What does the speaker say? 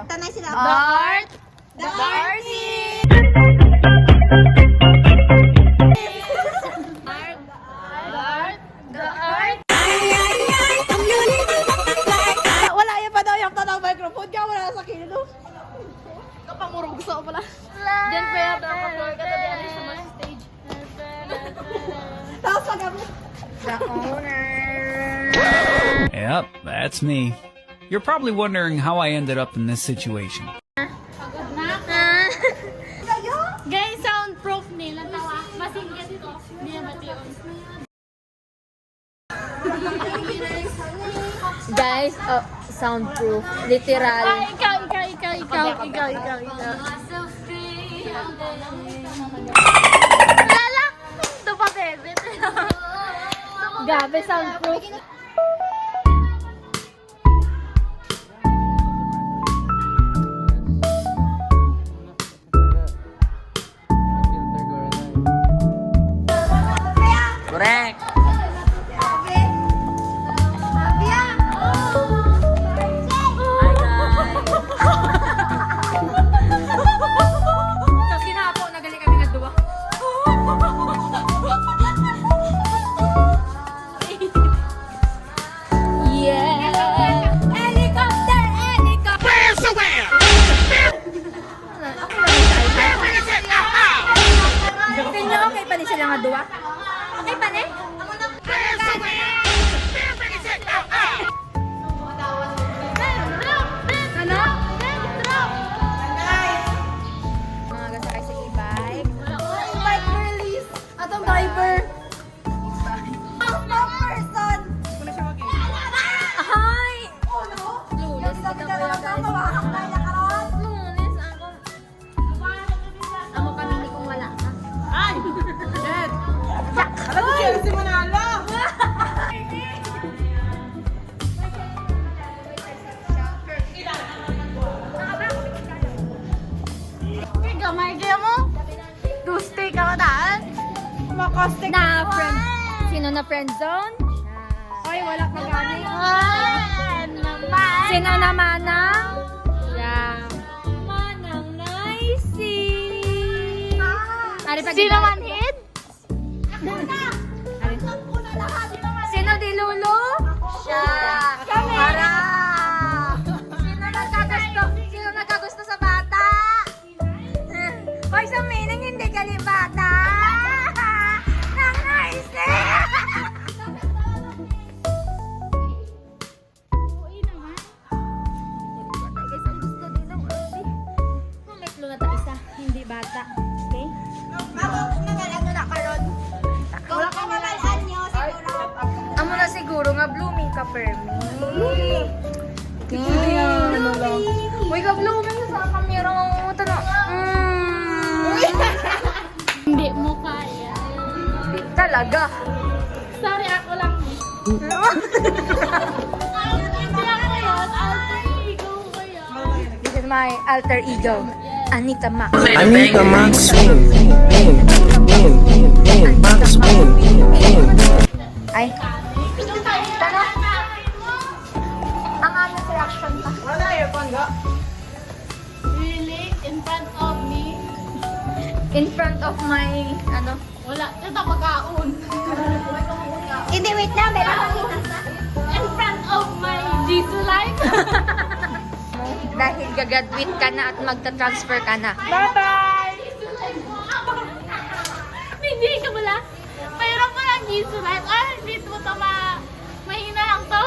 Tanay sila. Art! The Arty! Art! The Art! Wala yan pa daw yung tanong microphone. Kaya wala sa kilo. Kapamurog gusto ko pala. Diyan pa yata kapag katadiyan sa mga stage. Tapos pag-abot. The owner! Yep, that's me. You're probably wondering how I ended up in this situation. Guys, soundproof nila tawa. Masingit ko. Hindi na matiyon. Guys, soundproof. Literal. Ay, ikaw. Lala! Ito pa, bebe. Gabi, soundproof. Correct! Tapos kinapo, nagali kami nga duwa. Yeah! Helicopter! Where's the whale? Tingnan okay pa ni sila nga duwa? Okay pa ni? Ano? Mga gasakay sa e-bike. Bike release. Atong driver. Ang person. Ahay! Lunes kita kuya guys. Mawakak tayo na karon. Lunes ako. Amo kami ni kung wala ka. Alam mo si Manalo. Gamay kaya mo? Tuesday ka mataan? Makostek. Na friend. Sino na friend zone? Ay, wala ka gani. Naman! Sino naman ang? Yeah. Manang nicey. Ari pa Sino man hid? Sino di Lulu? Siya. Kami. Para. Sino nagkagusto sa bata? Hoy, sa meaning hindi galing bata. Nang nicey. Guys, ang gusto din ng ate. Mamitlo na ta isa, hindi bata. Okay? Ako, nagalang na karon. Wala ka magalaan nyo, siguro. Amo na siguro nga blooming ka permi. Uy, ka blooming sa kamera mo tanong. Hindi mo kaya. Di talaga. Sorry, ako lang. Hindi ako yun. Alter ego ko yun. This is my alter ego, Anita Max. Anita Max Swing. Max Swing. Ay. Tanong. Ang aming reaction pa. Really? In front of me? In front of my, ano? Wala. Ito pagkaon. Hindi, wait lang. May nakakita sa. In front of my Jesus life. Dahil gagraduate ka na at magta-transfer ka na. Bye-bye! Hindi ka pala. Mayroon pa lang Jesus life. Ah, hindi mo ito mahina lang to.